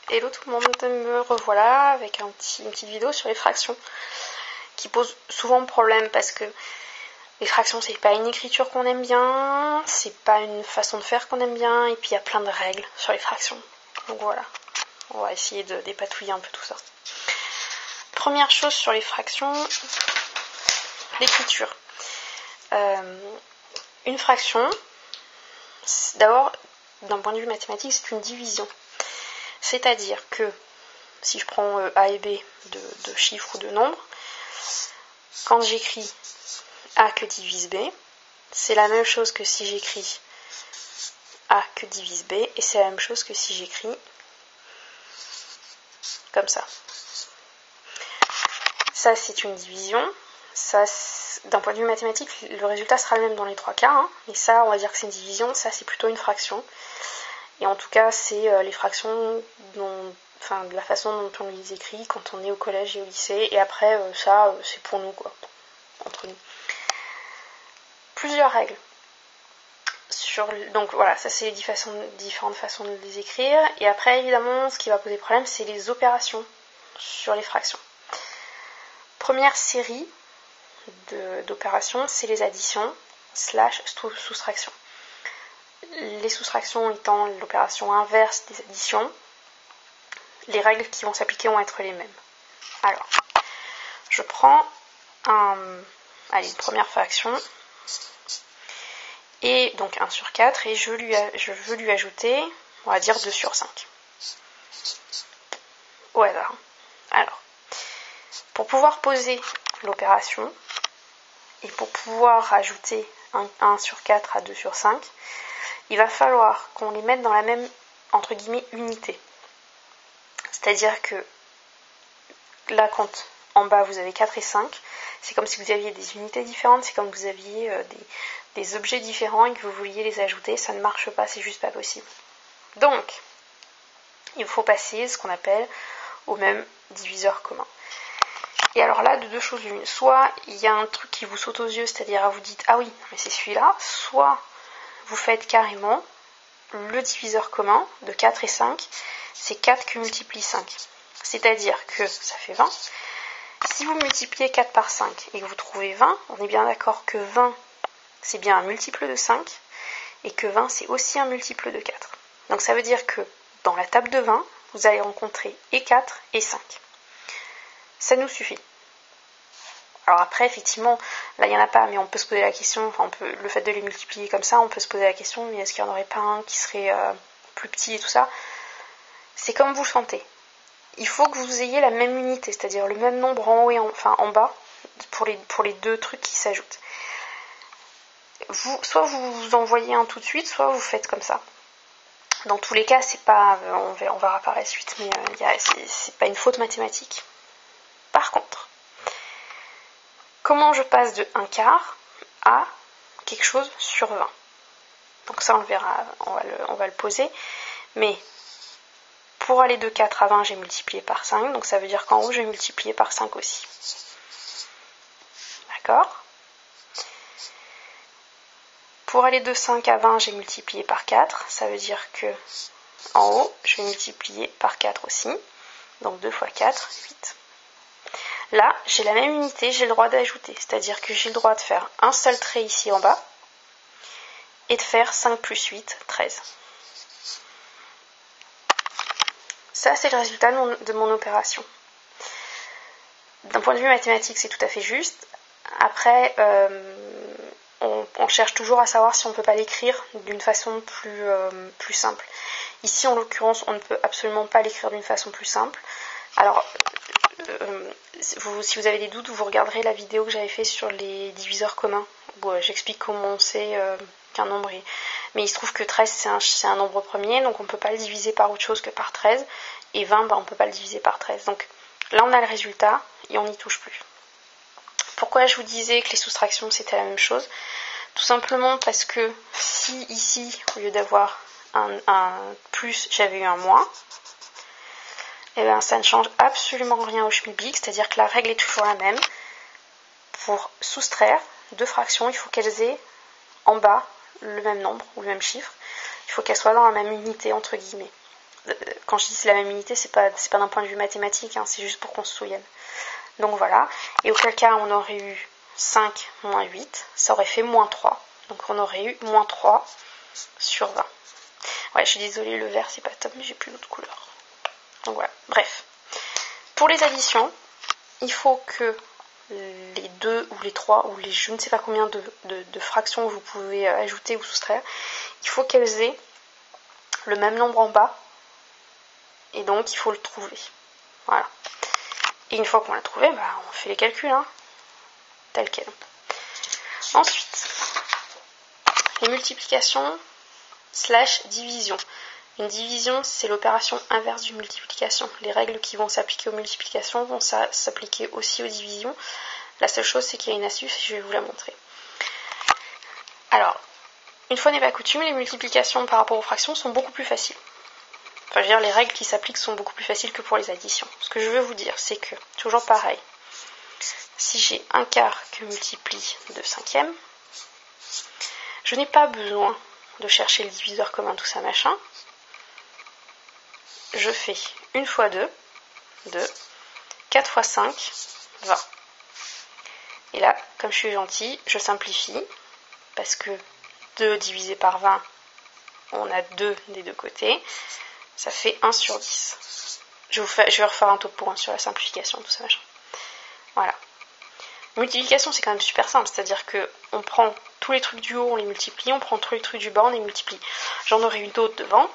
Hello tout le monde, me revoilà avec une petite vidéo sur les fractions qui pose souvent problème parce que les fractions c'est pas une écriture qu'on aime bien, c'est pas une façon de faire qu'on aime bien et puis il y a plein de règles sur les fractions. Donc voilà, on va essayer de dépatouiller un peu tout ça. Première chose sur les fractions, l'écriture. Une fraction, d'abord d'un point de vue mathématique c'est une division. C'est-à-dire que, si je prends A et B de chiffres ou de nombres, quand j'écris A que divise B, c'est la même chose que si j'écris A que divise B, et c'est la même chose que si j'écris comme ça. Ça, c'est une division. Ça, d'un point de vue mathématique, le résultat sera le même dans les trois cas. Mais ça, on va dire que c'est une division. Ça, c'est plutôt une fraction. Et en tout cas, c'est les fractions de la façon dont on les écrit quand on est au collège et au lycée. Et après, ça, c'est pour nous, quoi, entre nous. Plusieurs règles. Donc voilà, ça c'est différentes façons de les écrire. Et après, évidemment, ce qui va poser problème, c'est les opérations sur les fractions. Première série d'opérations, c'est les additions / soustractions. Les soustractions étant l'opération inverse des additions, les règles qui vont s'appliquer vont être les mêmes. Alors, je prends une première fraction, et donc 1 sur 4, et je veux lui ajouter, on va dire 2 sur 5. Au hasard. Alors, pour pouvoir poser l'opération, et pour pouvoir ajouter 1 sur 4 à 2 sur 5, il va falloir qu'on les mette dans la même, entre guillemets, unité. C'est-à-dire que là, quand en bas vous avez 4 et 5, c'est comme si vous aviez des unités différentes, c'est comme si vous aviez des objets différents et que vous vouliez les ajouter, ça ne marche pas, c'est juste pas possible. Donc, il faut passer ce qu'on appelle au même diviseur commun. Et alors là, de deux choses l'une, soit il y a un truc qui vous saute aux yeux, c'est-à-dire vous dites « Ah oui, mais c'est celui-là », soit vous faites carrément le diviseur commun de 4 et 5, c'est 4 que multiplie 5. C'est-à-dire que ça fait 20. Si vous multipliez 4 par 5 et que vous trouvez 20, on est bien d'accord que 20, c'est bien un multiple de 5, et que 20, c'est aussi un multiple de 4. Donc ça veut dire que dans la table de 20, vous allez rencontrer et 4 et 5. Ça nous suffit. Alors après, effectivement, là il n'y en a pas, mais on peut se poser la question, le fait de les multiplier comme ça, on peut se poser la question, mais est-ce qu'il n'y en aurait pas un qui serait plus petit et tout ça? C'est comme vous le sentez. Il faut que vous ayez la même unité, c'est-à-dire le même nombre en haut et en bas, pour les deux trucs qui s'ajoutent. Soit vous envoyez un tout de suite, soit vous faites comme ça. Dans tous les cas, c'est pas, on verra par la suite, mais c'est pas une faute mathématique. Par contre, comment je passe de 1/4 à quelque chose sur 20? Donc ça on le verra, on va le poser. Mais pour aller de 4 à 20, j'ai multiplié par 5, donc ça veut dire qu'en haut j'ai multiplié par 5 aussi. D'accord? Pour aller de 5 à 20, j'ai multiplié par 4, ça veut dire que en haut, je vais multiplier par 4 aussi. Donc 2 fois 4, 8. Là, j'ai la même unité, j'ai le droit d'ajouter. C'est-à-dire que j'ai le droit de faire un seul trait ici en bas et de faire 5 plus 8, 13. Ça, c'est le résultat de mon opération. D'un point de vue mathématique, c'est tout à fait juste. Après, on cherche toujours à savoir si on ne peut pas l'écrire d'une façon plus simple. Ici, en l'occurrence, on ne peut absolument pas l'écrire d'une façon plus simple. Alors, si vous avez des doutes, vous regarderez la vidéo que j'avais faite sur les diviseurs communs, où j'explique comment on sait qu'un nombre est... Mais il se trouve que 13, c'est un nombre premier, donc on ne peut pas le diviser par autre chose que par 13, et 20, on ne peut pas le diviser par 13. Donc là, on a le résultat, et on n'y touche plus. Pourquoi je vous disais que les soustractions, c'était la même chose? Tout simplement parce que si ici, au lieu d'avoir un plus, j'avais eu un moins, et bien ça ne change absolument rien au schmilblick, c'est-à-dire que la règle est toujours la même. Pour soustraire deux fractions, il faut qu'elles aient en bas le même nombre ou le même chiffre. Il faut qu'elles soient dans la même unité entre guillemets. quand je dis c'est la même unité, c'est pas d'un point de vue mathématique, hein, c'est juste pour qu'on se souvienne. Donc voilà, et auquel cas on aurait eu 5 moins 8, ça aurait fait moins 3. Donc on aurait eu moins 3 sur 20. Ouais, je suis désolée, le vert c'est pas top, mais j'ai plus d'autres couleurs. Donc voilà, bref. Pour les additions, il faut que les 2 ou les 3 ou les je ne sais pas combien de fractions vous pouvez ajouter ou soustraire, il faut qu'elles aient le même nombre en bas, et donc il faut le trouver. Voilà. Et une fois qu'on l'a trouvé, on fait les calculs, hein, tel quel. Ensuite, les multiplications / division. Une division, c'est l'opération inverse d'une multiplication. Les règles qui vont s'appliquer aux multiplications vont s'appliquer aussi aux divisions. La seule chose, c'est qu'il y a une astuce et je vais vous la montrer. Alors, une fois n'est pas coutume, les multiplications par rapport aux fractions sont beaucoup plus faciles. Enfin, je veux dire, les règles qui s'appliquent sont beaucoup plus faciles que pour les additions. Ce que je veux vous dire, c'est que, toujours pareil, si j'ai un quart que multiplie 2 cinquièmes, je n'ai pas besoin de chercher le diviseur commun, tout ça machin. Je fais 1 fois 2, 2, 4 fois 5, 20. Et là, comme je suis gentille, je simplifie, parce que 2 divisé par 20, on a 2 des deux côtés, ça fait 1 sur 10. Je vais refaire un topo sur la simplification, tout ça machin. Voilà. Multiplication, c'est quand même super simple, c'est-à-dire que on prend tous les trucs du haut, on les multiplie, on prend tous les trucs du bas, on les multiplie. J'en aurai une d'autres devant.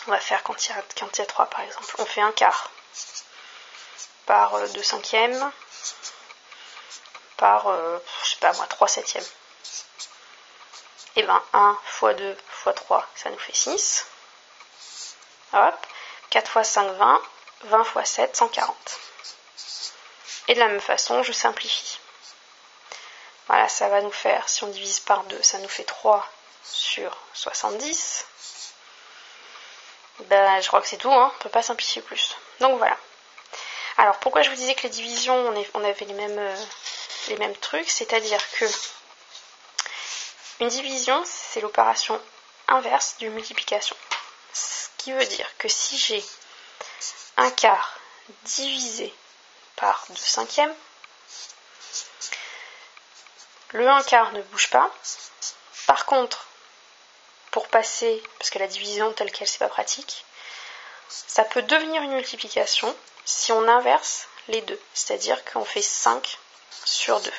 On va faire quand il y a 3 par exemple. On fait un quart par 2 cinquièmes par, je sais pas moi, 3 septièmes. Et 1 fois 2 fois 3, ça nous fait 6. Hop, 4 fois 5, 20. 20 fois 7, 140. Et de la même façon, je simplifie. Voilà, ça va nous faire, si on divise par 2, ça nous fait 3 sur 70. Je crois que c'est tout, hein, on ne peut pas simplifier plus. Donc voilà. Alors, pourquoi je vous disais que les divisions, on avait les mêmes trucs, c'est-à-dire que une division, c'est l'opération inverse d'une multiplication. Ce qui veut dire que si j'ai un quart divisé par 2 cinquièmes, le 1 quart ne bouge pas. Par contre, pour passer, parce que la division telle qu'elle, c'est pas pratique, ça peut devenir une multiplication si on inverse les deux, c'est-à-dire qu'on fait 5 sur 2.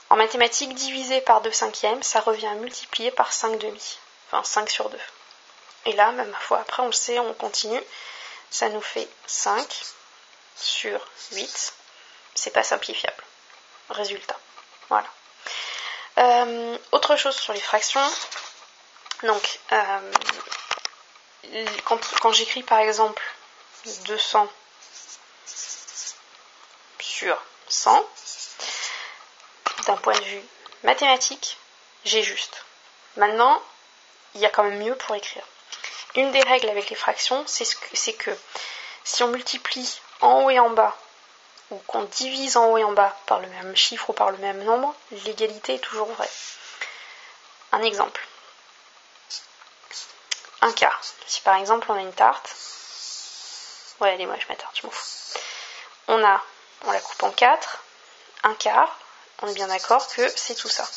En mathématiques, diviser par 2 cinquièmes, ça revient à multiplier par 5 demi, enfin 5 sur 2. Et là, même fois après, on le sait, on continue, ça nous fait 5 sur 8, c'est pas simplifiable. Résultat. Voilà. Autre chose sur les fractions, donc quand j'écris par exemple 200 sur 100, d'un point de vue mathématique, j'ai juste. Maintenant, il y a quand même mieux pour écrire. Une des règles avec les fractions, c'est que si on multiplie en haut et en bas, ou qu'on divise en haut et en bas par le même chiffre ou par le même nombre, l'égalité est toujours vraie. Un exemple. Un quart. Si par exemple on a une tarte, ouais allez moi je mets tarte, je m'en fous. On la coupe en 4, un quart, on est bien d'accord que c'est tout ça.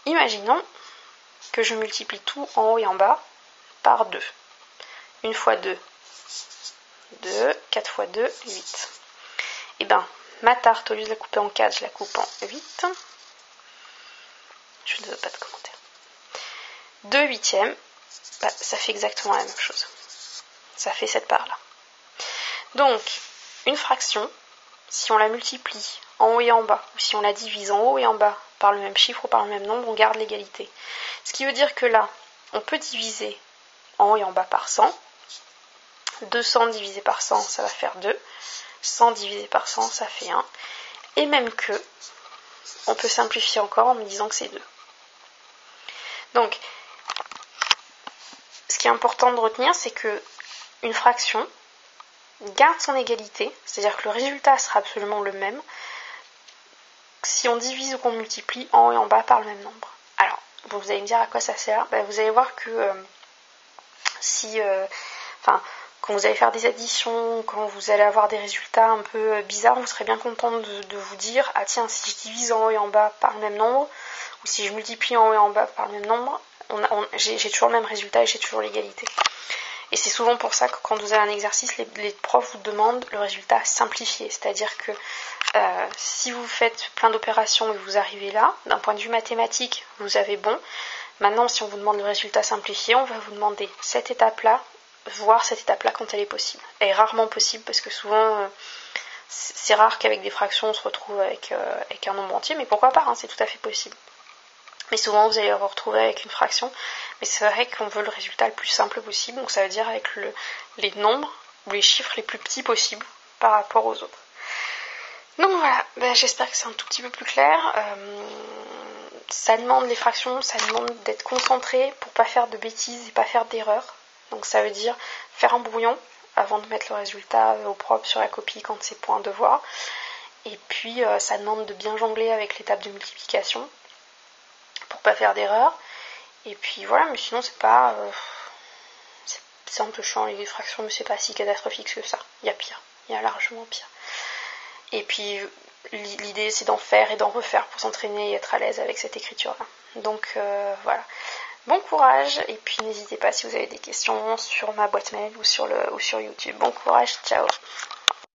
Imaginons que je multiplie tout en haut et en bas par 2. 1 fois 2, 2, 4 fois 2, 8. Et ma tarte, au lieu de la couper en 4, je la coupe en 8. Je ne veux pas de commentaires. 2 huitièmes, ça fait exactement la même chose. Ça fait cette part-là. Donc, une fraction, si on la multiplie en haut et en bas, ou si on la divise en haut et en bas par le même chiffre ou par le même nombre, on garde l'égalité. Ce qui veut dire que là, on peut diviser en haut et en bas par 100. 200 divisé par 100, ça va faire 2. 100 divisé par 100, ça fait 1. Et même que, on peut simplifier encore en me disant que c'est 2. Donc, ce qui est important de retenir, c'est que une fraction garde son égalité, c'est-à-dire que le résultat sera absolument le même si on divise ou qu'on multiplie en haut et en bas par le même nombre. Alors, vous allez me dire à quoi ça sert. Vous allez voir que Quand vous allez faire des additions, quand vous allez avoir des résultats un peu bizarres, vous serez bien content de vous dire « Ah tiens, si je divise en haut et en bas par le même nombre, ou si je multiplie en haut et en bas par le même nombre, j'ai toujours le même résultat et j'ai toujours l'égalité. » Et c'est souvent pour ça que quand vous avez un exercice, les profs vous demandent le résultat simplifié. C'est-à-dire que si vous faites plein d'opérations et vous arrivez là, d'un point de vue mathématique, vous avez bon. Maintenant, si on vous demande le résultat simplifié, on va vous demander cette étape-là, voir cette étape-là quand elle est possible. Elle est rarement possible parce que souvent, c'est rare qu'avec des fractions, on se retrouve avec un nombre entier, mais pourquoi pas, c'est tout à fait possible. Mais souvent, vous allez vous retrouver avec une fraction, mais c'est vrai qu'on veut le résultat le plus simple possible, donc ça veut dire avec les nombres ou les chiffres les plus petits possibles par rapport aux autres. Donc voilà, j'espère que c'est un tout petit peu plus clair. Ça demande les fractions, ça demande d'être concentré pour pas faire de bêtises et pas faire d'erreurs. Donc ça veut dire faire un brouillon avant de mettre le résultat au propre sur la copie quand c'est pour un devoir. Et puis ça demande de bien jongler avec l'étape de multiplication pour pas faire d'erreurs. Et puis voilà, mais sinon c'est pas... c'est un peu chiant les fractions, mais c'est pas si catastrophique que ça. Il y a pire, il y a largement pire. Et puis l'idée c'est d'en faire et d'en refaire pour s'entraîner et être à l'aise avec cette écriture-là. Donc voilà. Bon courage, et puis n'hésitez pas si vous avez des questions sur ma boîte mail ou sur YouTube. Bon courage, ciao.